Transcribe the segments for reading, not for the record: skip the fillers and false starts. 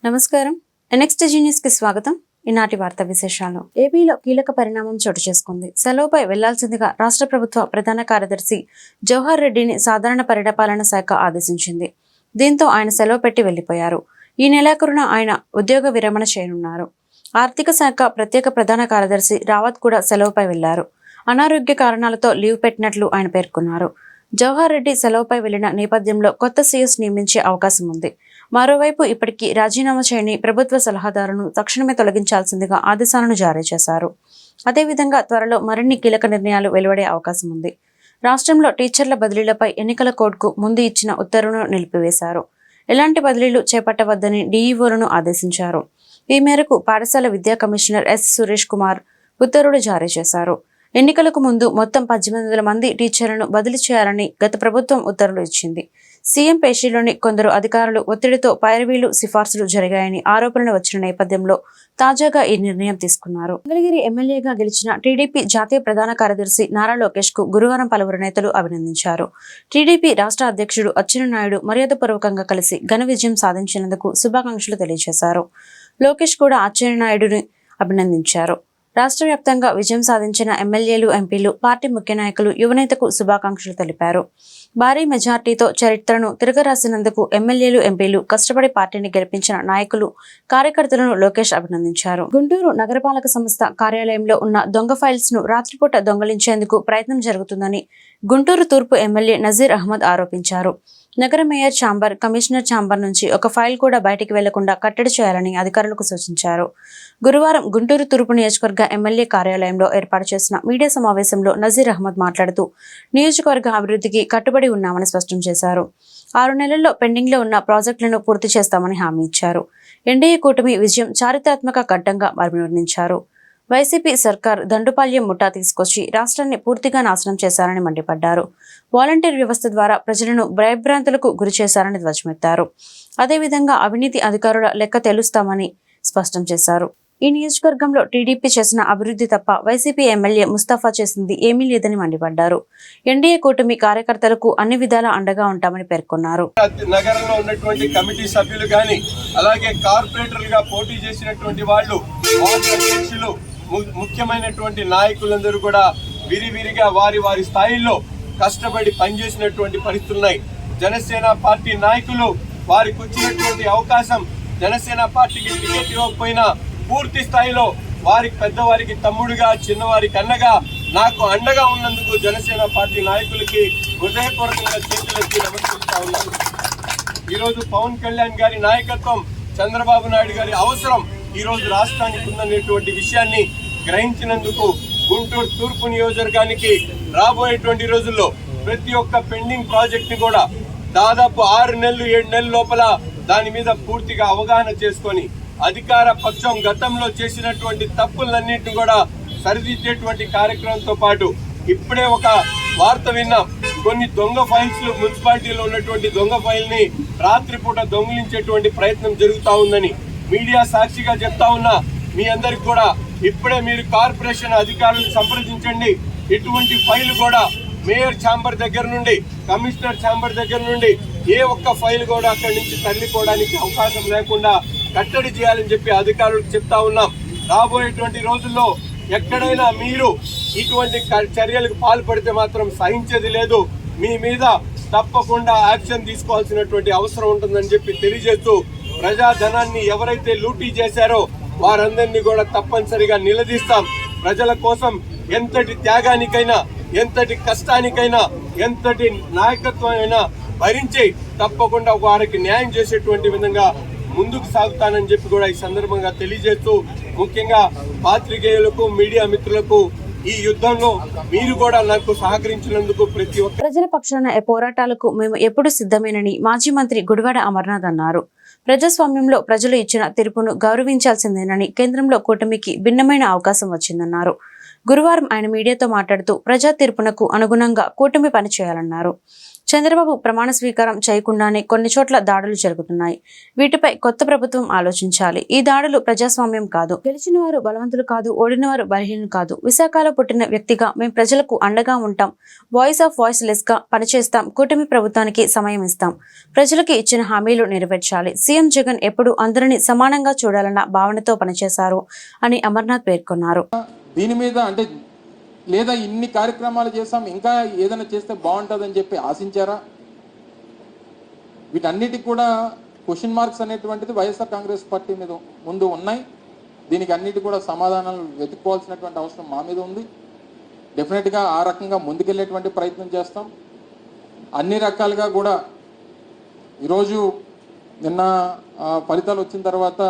నమస్కారం. NXTG news కి స్వాగతం. ఈనాటి వార్తా విశేషాలు. ఏపీలో కీలక పరిణామం చోటు చేసుకుంది. సెలవుపై వెళ్లాల్సిందిగా రాష్ట్ర ప్రభుత్వ ప్రధాన కార్యదర్శి జవహర్ రెడ్డిని సాధారణ పరిపాలన శాఖ ఆదేశించింది. దీంతో ఆయన సెలవు పెట్టి వెళ్లిపోయారు. ఈ నెలాఖరున ఆయన ఉద్యోగ విరమణ చేయనున్నారు. ఆర్థిక శాఖ ప్రత్యేక ప్రధాన కార్యదర్శి రావత్ కూడా సెలవుపై వెళ్లారు. అనారోగ్య కారణాలతో లీవ్ పెట్టినట్లు ఆయన పేర్కొన్నారు. జవహర్ రెడ్డి సెలవుపై వెళ్లిన నేపథ్యంలో కొత్త సీఎస్ నియమించే అవకాశం ఉంది. మరోవైపు ఇప్పటికీ రాజీనామా చేయని ప్రభుత్వ సలహాదారును తక్షణమే తొలగించాల్సిందిగా ఆదేశాలను జారీ చేశారు. అదేవిధంగా త్వరలో మరిన్ని కీలక నిర్ణయాలు వెలువడే అవకాశం ఉంది. రాష్ట్రంలో టీచర్ల బదిలీలపై ఎన్నికల కోడ్కు ముందు ఇచ్చిన ఉత్తర్వును నిలిపివేశారు. ఎలాంటి బదిలీలు చేపట్టవద్దని డీఈఓలను ఆదేశించారు. ఈ మేరకు పాఠశాల విద్యా కమిషనర్ ఎస్ సురేష్ కుమార్ ఉత్తర్వులు జారీ చేశారు. ఎన్నికలకు ముందు మొత్తం 1800 మంది టీచర్లను బదిలీ చేయాలని గత ప్రభుత్వం ఉత్తర్వులు ఇచ్చింది. సీఎం పేషీలోని కొందరు అధికారులు ఒత్తిడితో పైరవీలు సిఫార్సులు జరిగాయని ఆరోపణలు వచ్చిన నేపథ్యంలో తాజాగా ఈ నిర్ణయం తీసుకున్నారు. మంగళగిరి ఎమ్మెల్యేగా గెలిచిన టీడీపీ జాతీయ ప్రధాన కార్యదర్శి నారా లోకేష్ కు గురువారం పలువురు నేతలు అభినందించారు. టీడీపీ రాష్ట్ర అధ్యక్షుడు అచ్చెన్నాయుడు మర్యాదపూర్వకంగా కలిసి ఘన విజయం సాధించినందుకు శుభాకాంక్షలు తెలియజేశారు. లోకేష్ కూడా అచ్చెన్నాయుడుని అభినందించారు. రాష్ట్ర వ్యాప్తంగా విజయం సాధించిన ఎమ్మెల్యేలు, ఎంపీలు, పార్టీ ముఖ్య నాయకులు యువనేతకు శుభాకాంక్షలు తెలిపారు. భారీ మెజార్టీతో చరిత్రను తిరగరాసినందుకు ఎమ్మెల్యేలు, ఎంపీలు, కష్టపడి పార్టీని గెలిపించిన నాయకులు, కార్యకర్తలను లోకేష్ అభినందించారు. గుంటూరు నగరపాలక సంస్థ కార్యాలయంలో ఉన్న దొంగ ఫైల్స్ ను రాత్రిపూట దొంగలించేందుకు ప్రయత్నం జరుగుతుందని గుంటూరు తూర్పు ఎమ్మెల్యే నజీర్ అహ్మద్ ఆరోపించారు. నగర మేయర్ ఛాంబర్, కమిషనర్ ఛాంబర్ నుంచి ఒక ఫైల్ కూడా బయటికి వెళ్లకుండా కట్టడి చేయాలని అధికారులకు సూచించారు. గురువారం గుంటూరు తూర్పు నియోజకవర్గ ఎమ్మెల్యే కార్యాలయంలో ఏర్పాటు చేసిన మీడియా సమావేశంలో నజీర్ అహ్మద్ మాట్లాడుతూ నియోజకవర్గ అభివృద్ధికి కట్టుబడి ఉన్నామని స్పష్టం చేశారు. 6 నెలల్లో పెండింగ్లో ఉన్న ప్రాజెక్టులను పూర్తి చేస్తామని హామీ ఇచ్చారు. ఎన్డీఏ కూటమి విజయం చారిత్రాత్మక ఘట్టంగా అభివర్ణించారు. వైసీపీ సర్కార్ దండుపాల్యం ముఠా తీసుకొచ్చి రాష్ట్రాన్ని పూర్తిగా నాశనం చేశారని మండిపడ్డారు. వాలంటీర్ వ్యవస్థ ద్వారా ప్రజలను భయభ్రాంతులకు గురి చేశారని ధ్వజమెత్తారు. అదేవిధంగా అవినీతి అధికారుల లెక్క తెలుస్తామని స్పష్టం చేశారు. ఈ నియోజకవర్గంలో టీడీపీ చేసిన అభివృద్ధి తప్ప వైసీపీ ఎమ్మెల్యే ముస్తఫా చేసింది ఏమీ లేదని మండిపడ్డారు. ఎన్డీఏ కూటమి కార్యకర్తలకు అన్ని విధాలా అండగా ఉంటామని పేర్కొన్నారు. నగరంలో ఉన్నటువంటి కమిటీ సభ్యులు గాని, అలాగే కార్పొరేటర్లుగా పోటీ చేసినటువంటి వాళ్ళు, వార్డు అధ్యక్షులు, ముఖ్యమైనటువంటి నాయకులందరూ కూడా విరివిరిగా వారి వారి స్థాయిల్లో కష్టపడి పనిచేసినటువంటి పరిస్థితులున్నాయి. జనసేన పార్టీ నాయకులు వారికి వచ్చినటువంటి అవకాశం, జనసేన పార్టీకి టికెట్ ఇవ్వకపోయినా పూర్తి స్థాయిలో వారికి పెద్దవారికి తమ్ముడుగా, చిన్నవారికి అన్నగా, నాకు అండగా ఉన్నందుకు జనసేన పార్టీ నాయకులకి హృదయపూర్వకంగా చేతులెత్తి నమస్కరిస్తా ఉన్నాను. ఈరోజు పవన్ కళ్యాణ్ గారి నాయకత్వం, చంద్రబాబు నాయుడు గారి అవసరం ఈ రోజు రాష్ట్రానికి ఉందనేటువంటి విషయాన్ని గ్రహించినందుకు గుంటూరు తూర్పు నియోజకవర్గానికి రాబోయేటువంటి రోజుల్లో ప్రతి ఒక్క పెండింగ్ ప్రాజెక్ట్ ని కూడా దాదాపు 6 నెలలు 7 నెలల లోపల దాని మీద పూర్తిగా అవగాహన చేసుకొని అధికార పక్షం గతంలో చేసినటువంటి తప్పులన్నింటినీ కూడా సరిదిద్దేటువంటి కార్యక్రమంతో పాటు ఇప్పుడే ఒక వార్త విన్నాం. కొన్ని దొంగ ఫైల్స్ మున్సిపాలిటీలో ఉన్నటువంటి దొంగ ఫైల్ ని రాత్రిపూట దొంగిలించేటువంటి ప్రయత్నం జరుగుతా ఉందని మీడియా సాక్షిగా చెప్తా ఉన్నా. మీ అందరికి కూడా ఇప్పుడే మీరు కార్పొరేషన్ అధికారులను సంప్రదించండి. ఇటువంటి ఫైల్ కూడా మేయర్ ఛాంబర్ దగ్గర నుండి, కమిషనర్ ఛాంబర్ దగ్గర నుండి ఏ ఒక్క ఫైల్ కూడా అక్కడి నుంచి తరలిపోవడానికి అవకాశం లేకుండా కట్టడి చేయాలని చెప్పి అధికారులకు చెప్తా ఉన్నాం. రాబోయేటువంటి రోజుల్లో ఎక్కడైనా మీరు ఇటువంటి చర్యలకు పాల్పడితే మాత్రం సహించేది లేదు. మీ మీద తప్పకుండా యాక్షన్ తీసుకోవాల్సినటువంటి అవసరం ఉంటుందని చెప్పి తెలియజేస్తూ, ప్రజాధనాన్ని ఎవరైతే లూటీ చేశారో వారందరినీ కూడా తప్పనిసరిగా నిలదీస్తాం. ప్రజల కోసం ఎంతటి త్యాగానికైనా, ఎంతటి కష్టానికైనా, ఎంతటి నాయకత్వం అయినా భరించి తప్పకుండా వారికి న్యాయం చేసేటువంటి విధంగా ముందుకు సాగుతానని చెప్పి కూడా ఈ సందర్భంగా తెలియజేస్తూ, ముఖ్యంగా పాత్రికేయులకు, మీడియా మిత్రులకు ఈ యుద్ధంలో మీరు కూడా నాకు సహకరించినందుకు ప్రతి ఒక్క ప్రజల పక్షాన పోరాటాలకు మేము ఎప్పుడు సిద్ధమేనని మాజీ మంత్రి గుడివాడ అమర్నాథ్ అన్నారు. ప్రజాస్వామ్యంలో ప్రజలు ఇచ్చిన తీర్పును గౌరవించాల్సిందేనని, కేంద్రంలో కూటమికి భిన్నమైన అవకాశం వచ్చిందన్నారు. గురువారం ఆయన మీడియాతో మాట్లాడుతూ ప్రజా తీర్పునకు అనుగుణంగా కూటమి పనిచేయాలన్నారు. చంద్రబాబు ప్రమాణ స్వీకారం చేయకుండానే కొన్ని చోట్ల దాడులు జరుగుతున్నాయి. వీటిపై కొత్త ప్రభుత్వం ఆలోచించాలి. ఈ దాడులు ప్రజాస్వామ్యం కాదు. గెలిచిన వారు బలవంతులు కాదు, ఓడిన వారు బలహీనులు కాదు. విశాఖలో పుట్టిన వ్యక్తిగా మేము ప్రజలకు అండగా ఉంటాం. వాయిస్ ఆఫ్ వాయిస్లెస్ గా పనిచేస్తాం. కూటమి ప్రభుత్వానికి సమయం ఇస్తాం. ప్రజలకు ఇచ్చిన హామీలు నెరవేర్చాలి. సీఎం జగన్ ఎప్పుడు అందరినీ సమానంగా చూడాలన్న భావనతో పనిచేశారు అని అమర్నాథ్ పేర్కొన్నారు. దీని మీద అంటే లేదా ఇన్ని కార్యక్రమాలు చేసాం, ఇంకా ఏదైనా చేస్తే బాగుంటుందని చెప్పి ఆశించారా? వీటన్నిటికి కూడా క్వశ్చన్ మార్క్స్ అనేటువంటిది వైఎస్ఆర్ కాంగ్రెస్ పార్టీ మీద ముందు ఉన్నాయి. దీనికి అన్నిటి కూడా సమాధానాలు వెతుక్కోవాల్సినటువంటి అవసరం మా మీద ఉంది. డెఫినెట్గా ఆ రకంగా ముందుకెళ్ళేటువంటి ప్రయత్నం చేస్తాం. అన్ని రకాలుగా కూడా ఈరోజు నిన్న ఫలితాలు వచ్చిన తర్వాత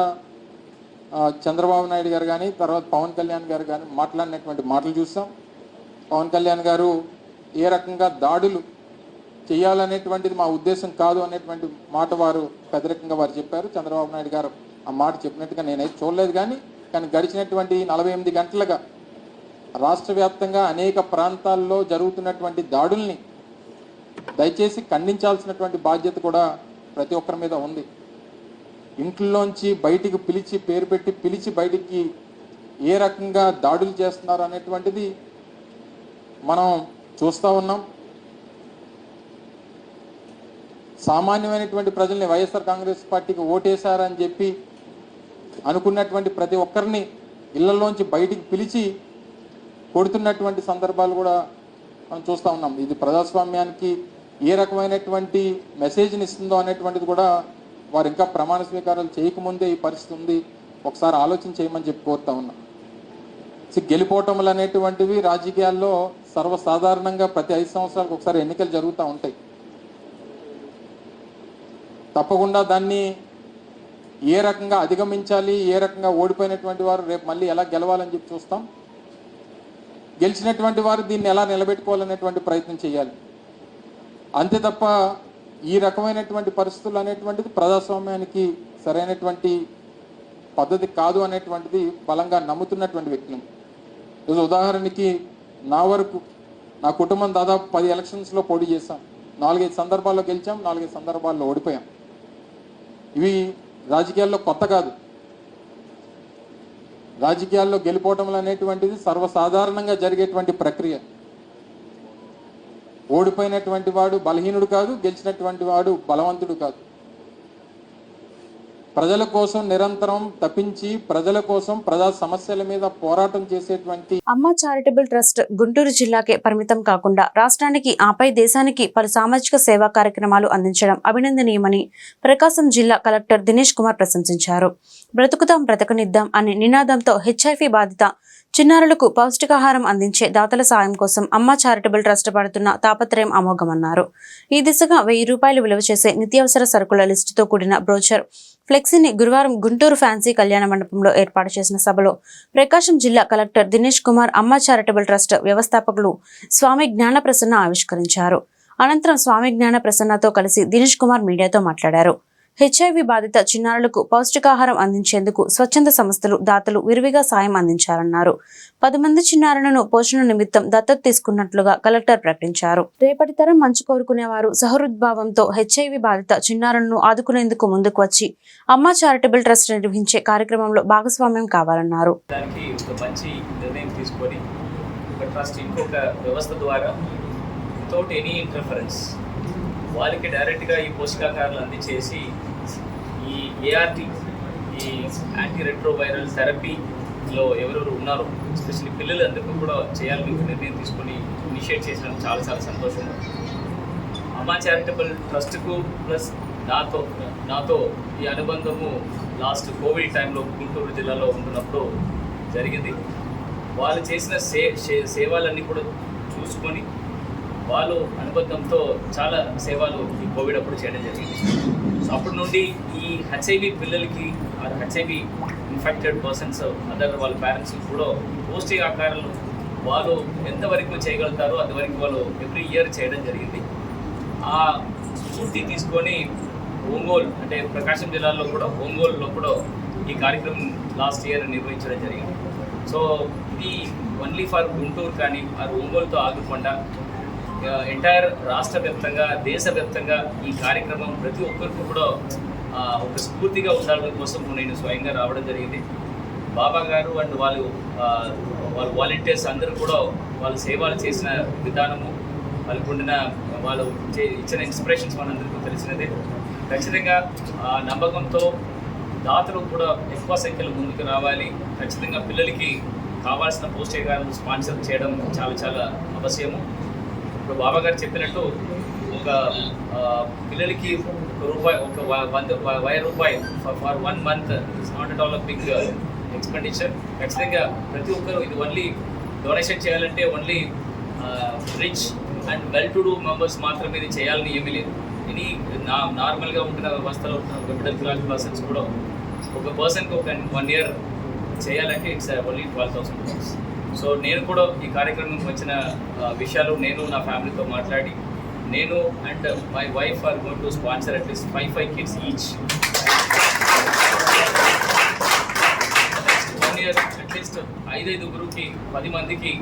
చంద్రబాబు నాయుడు గారు కానీ తర్వాత పవన్ కళ్యాణ్ గారు కానీ మాట్లాడినటువంటి మాటలు చూస్తాం. పవన్ కళ్యాణ్ గారు ఏ రకంగా దాడులు చేయాలనేటువంటిది మా ఉద్దేశం కాదు అనేటువంటి మాట వారు పెద్దరికంగా వారు చెప్పారు. చంద్రబాబు నాయుడు గారు ఆ మాట చెప్పినట్టుగా నేనైతే చూడలేదు. కానీ గడిచినటువంటి 48 గంటలుగా రాష్ట్ర వ్యాప్తంగా అనేక ప్రాంతాల్లో జరుగుతున్నటువంటి దాడుల్ని దయచేసి ఖండించాల్సినటువంటి బాధ్యత కూడా ప్రతి ఒక్కరి మీద ఉంది. ఇంట్లోంచి బయటికి పిలిచి పేరు పెట్టి పిలిచి బయటికి ఏ రకంగా దాడులు చేస్తున్నారు అనేటువంటిది మనం చూస్తూ ఉన్నాం. సామాన్యమైనటువంటి ప్రజల్ని వైఎస్ఆర్ కాంగ్రెస్ పార్టీకి ఓటేశారని చెప్పి అనుకున్నటువంటి ప్రతి ఒక్కరిని ఇళ్లలోంచి బయటికి పిలిచి కొడుతున్నటువంటి సందర్భాలు కూడా మనం చూస్తూ ఉన్నాం. ఇది ప్రజాస్వామ్యానికి ఏ రకమైనటువంటి మెసేజ్ని ఇస్తుందో అనేటువంటిది కూడా వారు ఇంకా ప్రమాణ స్వీకారాలు చేయకముందే ఈ పరిస్థితి ఉంది. ఒకసారి ఆలోచన చేయమని చెప్పి కోరుతా ఉన్నాం. గెలిపోవటములు అనేటువంటివి రాజకీయాల్లో సర్వసాధారణంగా ప్రతి 5 సంవత్సరాలకు ఒకసారి ఎన్నికలు జరుగుతూ ఉంటాయి. తప్పకుండా దాన్ని ఏ రకంగా అధిగమించాలి, ఏ రకంగా ఓడిపోయినటువంటి వారు రేపు మళ్ళీ ఎలా గెలవాలని చెప్పి చూస్తాం. గెలిచినటువంటి వారు దీన్ని ఎలా నిలబెట్టుకోవాలనేటువంటి ప్రయత్నం చేయాలి. అంతే తప్ప ఈ రకమైనటువంటి పరిస్థితులు అనేటువంటిది ప్రజాస్వామ్యానికి సరైనటువంటి పద్ధతి కాదు అనేటువంటిది బలంగా నమ్ముతున్నటువంటి వ్యక్తులు. ఈరోజు ఉదాహరణకి నా వరకు నా కుటుంబం దాదాపు 10 ఎలక్షన్స్లో పోటీ చేశాం. 4-5 సందర్భాల్లో గెలిచాం, 4-5 సందర్భాల్లో ఓడిపోయాం. ఇవి రాజకీయాల్లో కొత్త కాదు. రాజకీయాల్లో గెలిపోవటం అనేటువంటిది సర్వసాధారణంగా జరిగేటువంటి ప్రక్రియ. ఓడిపోయినటువంటి వాడు బలహీనుడు కాదు, గెలిచినటువంటి వాడు బలవంతుడు కాదు. ప్రజల కోసం నిరంతరం తప్పించి ప్రజల కోసం ప్రజా సమస్యల మీద పోరాటం చేసేటువంటి అమ్మ చారిటబుల్ ట్రస్ట్ గుంటూరు జిల్లాకే పరిమితం కాకుండా రాష్ట్రానికి ఆపై దేశానికి పలు సామాజిక సేవా కార్యక్రమాలు అందించడం అభినందనీయమని ప్రకాశం జిల్లా కలెక్టర్ దినేష్ కుమార్ ప్రశంసించారు. బ్రతుకుతాం బ్రతకనిద్దాం అనే నినాదంతో హెచ్ఐవి బాధిత చిన్నారులకు పౌష్టికాహారం అందించే దాతల సాయం కోసం అమ్మ చారిటబుల్ ట్రస్ట్ పడుతున్న తాపత్రయం అమోఘమన్నారు. ఈ దిశగా 1000 రూపాయలు విలువ చేసే నిత్యావసర సరుకుల లిస్టుతో కూడిన బ్రోచర్ ఫ్లెక్సీని గురువారం గుంటూరు ఫ్యాన్సీ కళ్యాణ మండపంలో ఏర్పాటు చేసిన సభలో ప్రకాశం జిల్లా కలెక్టర్ దినేష్ కుమార్ అమ్మ చారిటబుల్ ట్రస్ట్ వ్యవస్థాపకులు స్వామి జ్ఞాన ప్రసన్న ఆవిష్కరించారు. అనంతరం స్వామి జ్ఞాన ప్రసన్నతో కలిసి దినేష్ కుమార్ మీడియాతో మాట్లాడారు. హెచ్ఐవి బాధిత చిన్నారులకు పౌష్టికాహారం అందించేందుకు స్వచ్ఛంద సంస్థలు దాతలు విరివిగా సాయం అందించారన్నారు. 10 మంది చిన్నారులను పోషణ నిమిత్తం దత్తత తీసుకున్నట్లుగా కలెక్టర్ ప్రకటించారు. రేపటి తరం మంచి కోరుకునేవారు సహృద్భావంతో హెచ్ఐవి బాధిత చిన్నారులను ఆదుకునేందుకు ముందుకు వచ్చి అమ్మ చారిటబుల్ ట్రస్ట్ నిర్వహించే కార్యక్రమంలో భాగస్వామ్యం కావాలన్నారు. వాళ్ళకి డైరెక్ట్గా ఈ పోషకాహారాలు అందించేసి ఈ ఏఆర్టీ ఈ యాంటీ రెట్రోవైరల్ థెరపీలో ఎవరెవరు ఉన్నారో ఎస్పెషల్లీ పిల్లలందరికీ కూడా చేయాలని నిర్ణయం తీసుకొని ఇనిషియేట్ చేసిన చాలా సంతోషం. అమ్మా చారిటబుల్ ట్రస్ట్కు ప్లస్ నాతో ఈ అనుబంధము లాస్ట్ కోవిడ్ టైంలో గుంటూరు జిల్లాలో ఉంటున్నప్పుడు జరిగింది. వాళ్ళు చేసిన సేవలన్నీ కూడా చూసుకొని వాళ్ళు అనుబంధంతో చాలా సేవలు ఈ కోవిడ్ అప్పుడు చేయడం జరిగింది. సో అప్పటి నుండి ఈ హెచ్ఐవి పిల్లలకి హెచ్ఐవి ఇన్ఫెక్టెడ్ పర్సన్స్ అదర్ వాళ్ళ పేరెంట్స్కి కూడా పౌష్టికాహారాలు వాళ్ళు ఎంతవరకు చేయగలుగుతారో అంతవరకు వాళ్ళు ఎవ్రీ ఇయర్ చేయడం జరిగింది. ఆ స్ఫూర్తి తీసుకొని ఒంగోలు అంటే ప్రకాశం జిల్లాలో కూడా ఒంగోలులో కూడా ఈ కార్యక్రమం లాస్ట్ ఇయర్ నిర్వహించడం జరిగింది. సో ఇది ఓన్లీ ఫర్ గుంటూరు కానీ ఆ ఒంగోలుతో ఆగకుండా ఎంటైర్ రాష్ట్ర వ్యాప్తంగా దేశవ్యాప్తంగా ఈ కార్యక్రమం ప్రతి ఒక్కరికి కూడా ఒక స్ఫూర్తిగా ఉండాలని కోసం నేను స్వయంగా రావడం జరిగింది. బాబా గారు అండ్ వాళ్ళు వాలంటీర్స్ అందరూ కూడా వాళ్ళు సేవలు చేసిన విధానము, వాళ్ళకు ఉండిన వాళ్ళు ఇచ్చిన ఇన్స్పిరేషన్స్ మనందరికీ తెలిసినదే. ఖచ్చితంగా నమ్మకంతో దాతలు కూడా ఎక్కువ సంఖ్యలో ముందుకు రావాలి. ఖచ్చితంగా పిల్లలకి కావాల్సిన పౌష్టికాహారం స్పాన్సర్ చేయడం చాలా చాలా అవశ్యము. ఇప్పుడు బాబా గారు చెప్పినట్టు ఒక పిల్లలకి ₹1 for 1 month it's not at all big expenditure. ఖచ్చితంగా ప్రతి ఒక్కరు ఇది ఓన్లీ డొనేషన్ చేయాలంటే only rich and well to do members మాత్రమే ఇది చేయాలని ఏమీ లేదు. ఇది నార్మల్గా ఉంటున్న వ్యవస్థలో ఉంటున్న ఒక మిడిల్ క్లాస్ పర్సన్స్ కూడా ఒక పర్సన్కి ఒక 1 year చేయాలంటే ఇట్స్ ఓన్లీ $12,000. సో నేను కూడా ఈ కార్యక్రమంకి వచ్చిన విషయాలు నేను నా ఫ్యామిలీతో మాట్లాడి నేను and my wife or going to sponsor at least 5 kids each. Next 1 year at least 5 10 మందికి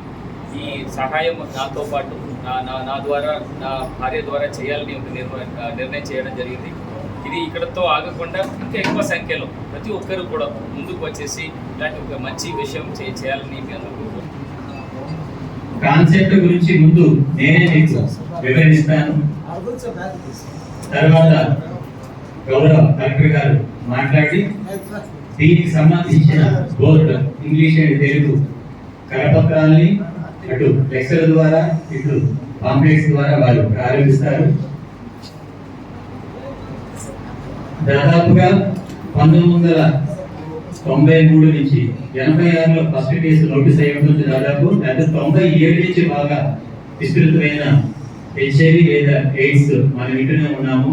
ఈ సహాయం నాతో పాటు నా ద్వారా నా భార్య ద్వారా చేయాలని ఒక నిర్ణయం చేయడం జరిగింది. ఇది ఇక్కడతో ఆగకుండా ఇంకా ఎక్కువ సంఖ్యలో ప్రతి ఒక్కరు కూడా ముందుకు వచ్చేసి ఇలాంటి ఒక మంచి విషయం చేయాలని మీ అందరూ. కాన్సెప్ట్ గురించి ముందు నేనే మీకు వివరిస్తాను. తర్వాత గౌరవ కలెక్టర్ గారు మాట్లాడి దీనికి సంబంధించిన బోర్డు ఇంగ్లీష్ అండ్ తెలుగు కరపత్రాలని అటు లెక్చర్ ద్వారా ఇటు పాంప్లెట్స్ ద్వారా వారు ప్రారంభిస్తారు. దాదాపుగా 1993 నుంచి 86లో ఫస్ట్ కేసు నోటీస్ అయ్యడం నుంచి దాదాపు 97 నుంచి బాగా విస్తృతమైన HIV లేదా ఎయిడ్స్ మనం ఇంటూనే ఉన్నాము.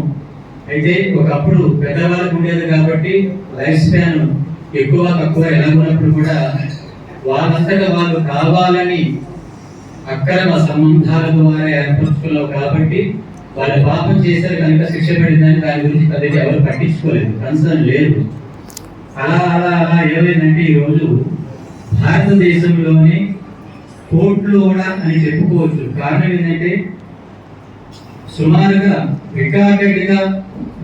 అయితే ఒకప్పుడు పెద్దవాళ్ళకు ఉండేది కాబట్టి లైఫ్ స్పాన్ ఎక్కువ తక్కువ ఎలాగున్నప్పుడు కూడా వాళ్ళంతటా వాళ్ళు కావాలని అక్రమ సంబంధాల ద్వారా ఏర్పరచుకున్నావు కాబట్టి వాళ్ళు పాపం చేశారు కనుక శిక్ష పడిందని దాని గురించి పెద్దగా ఎవరు పట్టించుకోలేదు, కన్సర్న్ లేదు. అలా అలా అలా ఏమైందంటే ఈరోజు భారతదేశంలోనే కోర్టులు కూడా అని చెప్పుకోవచ్చు. కారణం ఏంటంటే సుమారుగా రికార్డెడ్గా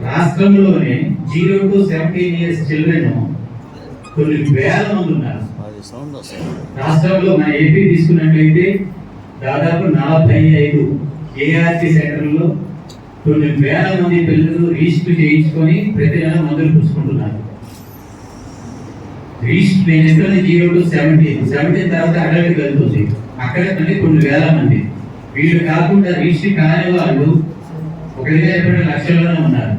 రాష్ట్రంలోనే 0 to 17 years చిల్డ్రన్ కొన్ని వేల మంది ఉన్నారు. రాష్ట్రంలో మన ఏపీ తీసుకున్నట్లయితే దాదాపు 45 ART సెంటర్లో కొన్ని వేల మంది పిల్లలు రిజిస్టర్ చేయించుకొని ప్రతి నెల మందులు పుచ్చుకుంటున్నారు. రిజిస్టర్ నేను 0 to 17 తర్వాత అడల్ట్ వెళ్తుంది. అక్కడ మళ్ళీ కొన్ని వేల మంది. వీళ్ళు కాకుండా రిజిస్టర్ కాని వాళ్ళు 1.2 లక్షల్లోనే ఉన్నారు.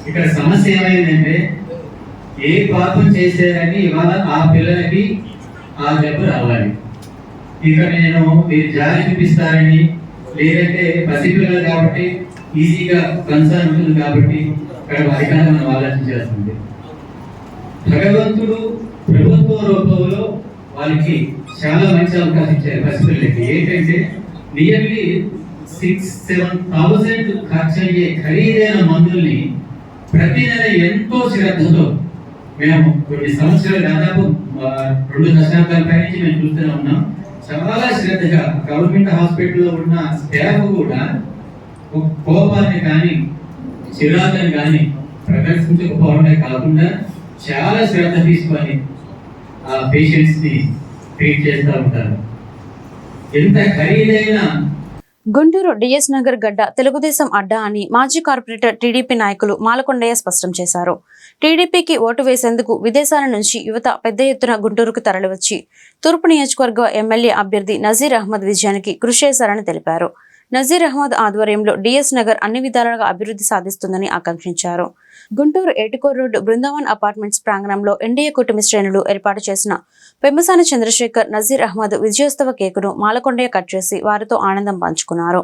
ఇక్కడ సమస్య ఏమైందంటే ఏ పాపం చేశారని ఇవాళ ఆ పిల్లలకి ఆ దెబ్బ రావాలి. ఇక నేను మీరు జాలి చూపిస్తారని లేదంటే పసిపిల్లలు కాబట్టి ఈజీగా కన్సర్న్ ఉంటుంది కాబట్టి ఇక్కడ వారికన్నా మనం ఆలోచించాల్సింది. భగవంతుడు ప్రభుత్వ రూపంలో వాళ్ళకి చాలా మంచి అవకాశం ఇచ్చారు పసిపిల్లలకి. ఏంటంటే నియర్లీ 6-7,000 ఖర్చు అయ్యే ఖరీదైన మందుల్ని ప్రతి నెల ఎంతో శ్రద్ధతో మేము కొన్ని సంవత్సరాలు దాదాపు 2 దశాబ్దాల పై నుంచి మేము చూస్తూనే ఉన్నాం. చాలా శ్రద్ధగా గవర్నమెంట్ హాస్పిటల్లో ఉన్న స్టాఫ్ కూడా కోపాన్ని కానీ చిరాకుని కానీ ప్రదర్శించకపోవడమే కాకుండా చాలా శ్రద్ధ తీసుకొని ఆ పేషెంట్స్ ని ట్రీట్ చేస్తూ ఉంటారు. ఎంత ఖరీదైన గుంటూరు డిఎస్ నగర్ గడ్డ తెలుగుదేశం అడ్డా అని మాజీ కార్పొరేటర్ టీడీపీ నాయకులు మాలకొండయ్య స్పష్టం చేశారు. టీడీపీకి ఓటు వేసేందుకు విదేశాల నుంచి యువత పెద్ద ఎత్తున గుంటూరుకు తరలివచ్చి తూర్పు నియోజకవర్గ ఎమ్మెల్యే అభ్యర్థి నజీర్ అహ్మద్ విజయానికి కృషి చేశారని తెలిపారు. నజీర్ అహ్మద్ ఆధ్వర్యంలో డిఎస్ నగర్ అన్ని విధాలుగా అభివృద్ధి సాధిస్తుందని ఆకాంక్షించారు. గుంటూరు ఏటుకోర్ రోడ్డు బృందావన్ అపార్ట్మెంట్స్ ప్రాంగణంలో ఎన్డీఏ కూటమి శ్రేణులు ఏర్పాటు చేసిన పెమ్మసాని చంద్రశేఖర్ నజీర్ అహ్మద్ విజయోత్సవ కేకును మాలకొండయ్య కట్ చేసి వారితో ఆనందం పంచుకున్నారు.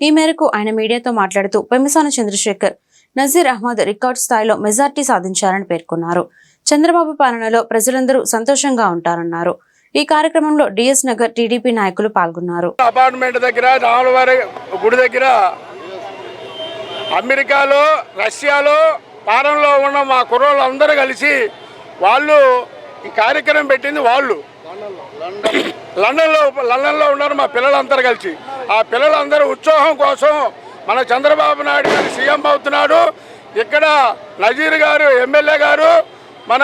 ఈ మేరకు ఆయన మీడియాతో మాట్లాడుతూ పెమ్మసాని చంద్రశేఖర్ నజీర్ అహ్మద్ రికార్డు స్థాయిలో మెజార్టీ సాధించారని పేర్కొన్నారు. చంద్రబాబు పాలనలో ప్రజలందరూ సంతోషంగా ఉంటారన్నారు. ఈ కార్యక్రమంలో డిఎస్ నగర్ టీడీపీ నాయకులు పాల్గొన్నారు. అపార్ట్మెంట్ దగ్గర రాములవారి గుడి దగ్గర అమెరికాలో రష్యాలో ఫారెన్లో ఉన్న మా కుర్రోళ్ళు అందరూ కలిసి వాళ్ళు ఈ కార్యక్రమం పెట్టింది. వాళ్ళు లండన్లో ఉన్నారు మా పిల్లలందరూ కలిసి. ఆ పిల్లలందరూ ఉత్సాహం కోసం మన చంద్రబాబు నాయుడు గారు సీఎం అవుతున్నాడు. ఇక్కడ నజీర్ గారు ఎమ్మెల్యే గారు మన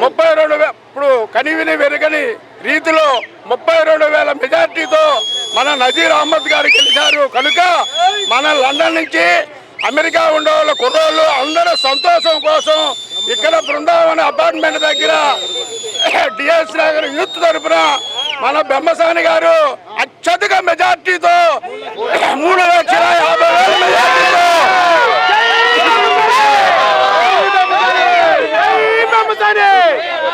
32,000 ఇప్పుడు కనివిని వెరగని రీతిలో 32,000 మెజార్టీతో మన నజీర్ అహ్మద్ గారు గెలిచారు. కనుక మన లండన్ నుంచి అమెరికా ఉండే వాళ్ళ కుర్రోళ్ళు అందరూ సంతోషం కోసం ఇక్కడ బృందావన అపార్ట్మెంట్ దగ్గర డిఎస్ నగర్ యూత్ తరఫున మన బెమ్మసాని గారు అత్యధిక మెజార్టీతో 3,50,000 మెజార్టీతో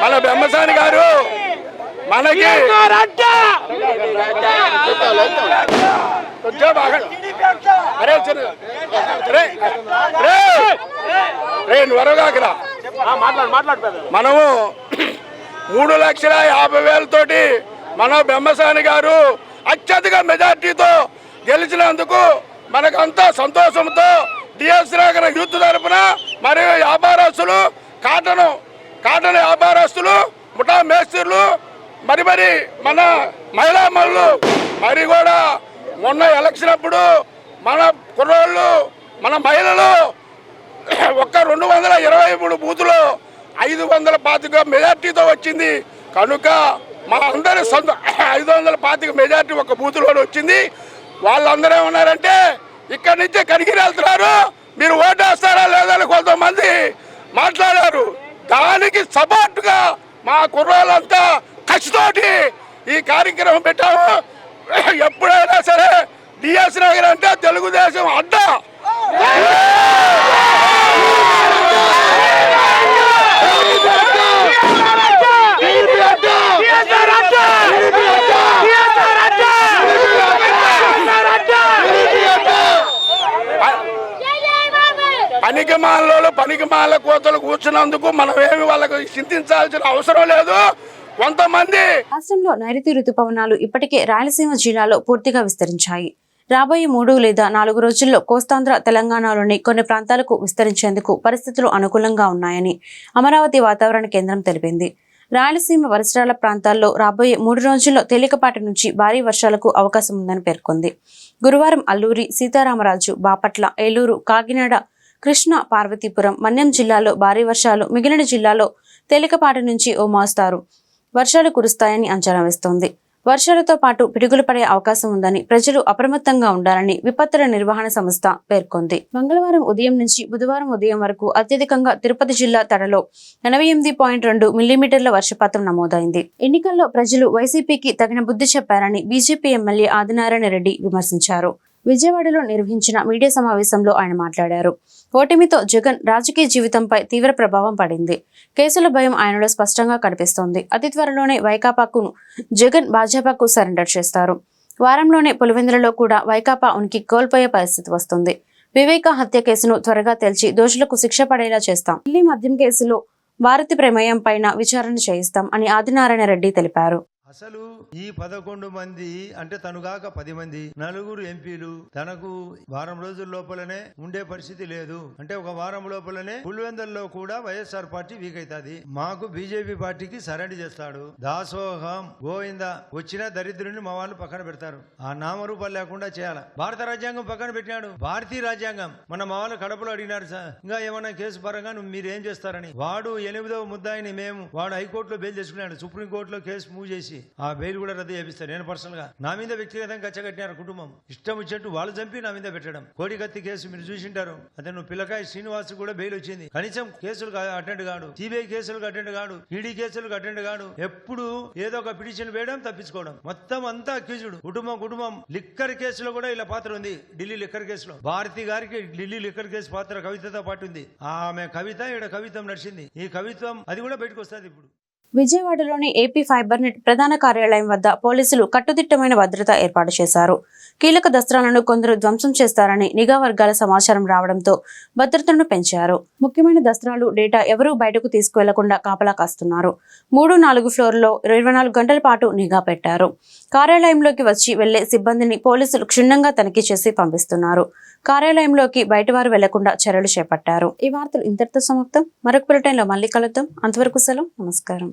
మన బెమ్మసాని గారు మనకి మనము 3,50,000 తోటి మన బెమ్మసాని గారు అత్యధిక మెజార్టీతో గెలిచినందుకు మనకంతా సంతోషంతో డిఎస్ నగర్ యూత్ తరఫున మరియు వ్యాపారస్తులు కాటన్ వ్యాపారస్తులు ముఠా మేస్త్రులు మరి మన మహిళా మనులు మరి కూడా మొన్న ఎలక్షన్ అప్పుడు మన కుర్రోళ్ళు మన మహిళలు ఒక్క 223 బూతులు 525 మెజార్టీతో వచ్చింది. కనుక మా అందరి 525 మెజార్టీ ఒక బూతులో వచ్చింది. వాళ్ళందరూ ఏమన్నారంటే ఇక్కడి నుంచి కరిగిరి వెళ్తున్నారు, మీరు ఓటేస్తారా లేదని కొంతమంది మాట్లాడారు. దానికి సపోర్ట్గా మా కుర్రాళ్ళంతా కసితోటి ఈ కార్యక్రమం పెట్టాము. ఎప్పుడైనా సరే డిఎస్ నగర్ అంటే తెలుగుదేశం అడ్డా. పనికిమాల కోతలు కూర్చున్నందుకు మనం ఏమి వాళ్ళకు చింతించాల్సిన అవసరం లేదు. కొంతమంది రాష్ట్రంలో నైరుతి రుతుపవనాలు ఇప్పటికే రాయలసీమ జిల్లాలో పూర్తిగా విస్తరించాయి. రాబోయే 3 లేదా 4 రోజుల్లో కోస్తాంధ్ర తెలంగాణలోని కొన్ని ప్రాంతాలకు విస్తరించేందుకు పరిస్థితులు అనుకూలంగా ఉన్నాయని అమరావతి వాతావరణ కేంద్రం తెలిపింది. రాయలసీమ పరిసరాల ప్రాంతాల్లో రాబోయే 3 రోజుల్లో తేలికపాటి నుంచి భారీ వర్షాలకు అవకాశం ఉందని పేర్కొంది. గురువారం అల్లూరి సీతారామరాజు, బాపట్ల, ఏలూరు, కాకినాడ, కృష్ణా, పార్వతీపురం, మన్యం జిల్లాలో భారీ వర్షాలు, మిగిలిన జిల్లాలో తేలికపాటి నుంచి ఓ మోస్తారు వర్షాలు కురుస్తాయని అంచనా వేస్తోంది. వర్షాలతో పాటు పిడుగులు పడే అవకాశం ఉందని ప్రజలు అప్రమత్తంగా ఉండాలని విపత్తుల నిర్వహణ సంస్థ పేర్కొంది. మంగళవారం ఉదయం నుంచి బుధవారం ఉదయం వరకు అత్యధికంగా తిరుపతి జిల్లా తడలో 88.2 మిల్లీమీటర్ల వర్షపాతం నమోదైంది. ఎన్నికల్లో ప్రజలు వైసీపీకి తగిన బుద్ధి చెప్పారని బీజేపీ ఎమ్మెల్యే ఆదినారాయణ రెడ్డి విమర్శించారు. విజయవాడలో నిర్వహించిన మీడియా సమావేశంలో ఆయన మాట్లాడారు. ఓటమితో జగన్ రాజకీయ జీవితంపై తీవ్ర ప్రభావం పడింది. కేసుల భయం ఆయనలో స్పష్టంగా కనిపిస్తోంది. అతి త్వరలోనే వైకాపాకు జగన్ భాజపాకు సరెండర్ చేస్తారు. వారంలోనే పులివెందులలో కూడా వైకాపా ఉనికి కోల్పోయే పరిస్థితి వస్తుంది. వివేక హత్య కేసును త్వరగా తేల్చి దోషులకు శిక్ష పడేలా చేస్తాం. ఢిల్లీ మద్యం కేసులో భారతి ప్రమేయం పైన విచారణ చేయిస్తాం అని ఆదినారాయణ రెడ్డి తెలిపారు. అసలు ఈ 11 మంది అంటే తనుగాక 10 మంది 4 ఎంపీలు తనకు వారం రోజుల లోపలనే ఉండే పరిస్థితి లేదు. అంటే ఒక వారం లోపలనే పులివెందుల్లో కూడా వైఎస్ఆర్ పార్టీ వీక్ అవుతుంది. మాకు బీజేపీ పార్టీకి సరెండర్ చేస్తాడు. దాసోహం గోవింద వచ్చిన దరిద్రుని మా వాళ్ళు పక్కన పెడతారు. ఆ నామరూపాలు లేకుండా చేయాల. భారత రాజ్యాంగం పక్కన పెట్టినాడు. భారతీయ రాజ్యాంగం మన మా వాళ్ళు కడపలో అడిగినారు సార్ ఇంకా ఏమన్నా కేసు పరంగా మీరు ఏం చేస్తారని. వాడు 8వ ముద్దాయిని వాడు హైకోర్టులో బెయిల్ చేసుకున్నాడు. సుప్రీంకోర్టులో కేసు మూవ్ చేసి ఆ బెయిల్ కూడా రద్దు చేపిస్తారు. నేను పర్సనల్ గా నా మీద వ్యక్తిగతంగా కచ్చగట్టినారు. కుటుంబం ఇష్టం వచ్చినట్టు వాళ్ళు చంపి నా మీద పెట్టడం. కోడికత్తి కేసు మీరు చూసింటారు. అదే నువ్వు పిల్లకాయ శ్రీనివాస్ కూడా బెయిల్ వచ్చింది. కనీసం కేసులకు అటెండ్ కాడు, సిబిఐ కేసులకు అటెండ్ కాడు, ఈడీ కేసులకు అటెండ్ కాడు. ఎప్పుడు ఏదో ఒక పిటిషన్ వేయడం, తప్పించుకోవడం. మొత్తం అంతా అక్యూజ్డ్. కుటుంబం లిక్కర్ కేసులో కూడా ఇలా పాత్ర ఉంది. ఢిల్లీ లిక్కర్ కేసులో భారతి గారికి ఢిల్లీ లిక్కర్ కేసు పాత్ర కవితతో పాటు ఉంది. ఆమె కవిత ఇక్కడ కవిత్వం నడిచింది. ఈ కవిత్వం అది కూడా బయటకు వస్తుంది ఇప్పుడు. విజయవాడలోని ఏపీ ఫైబర్ నెట్ ప్రధాన కార్యాలయం వద్ద పోలీసులు కట్టుదిట్టమైన భద్రత ఏర్పాటు చేశారు. కీలక దస్త్రాలను కొందరు ధ్వంసం చేస్తారని నిఘా వర్గాల సమాచారం రావడంతో భద్రతను పెంచారు. ముఖ్యమైన దస్త్రాలు, డేటా ఎవరూ బయటకు తీసుకువెళ్లకుండా కాపలా కాస్తున్నారు. 3, 4 ఫ్లోర్లో 24 గంటల పాటు నిఘా పెట్టారు. కార్యాలయంలోకి వచ్చి వెళ్లే సిబ్బందిని పోలీసులు క్షుణ్ణంగా తనిఖీ చేసి పంపిస్తున్నారు. కార్యాలయంలోకి బయటవారు వెళ్లకుండా చర్యలు చేపట్టారు. ఈ వార్తలు ఇంతటితో సమాప్తం. మరొక బులెటిన్లో మళ్ళీ కలుద్దాం. అంతవరకు సెలవు. నమస్కారం.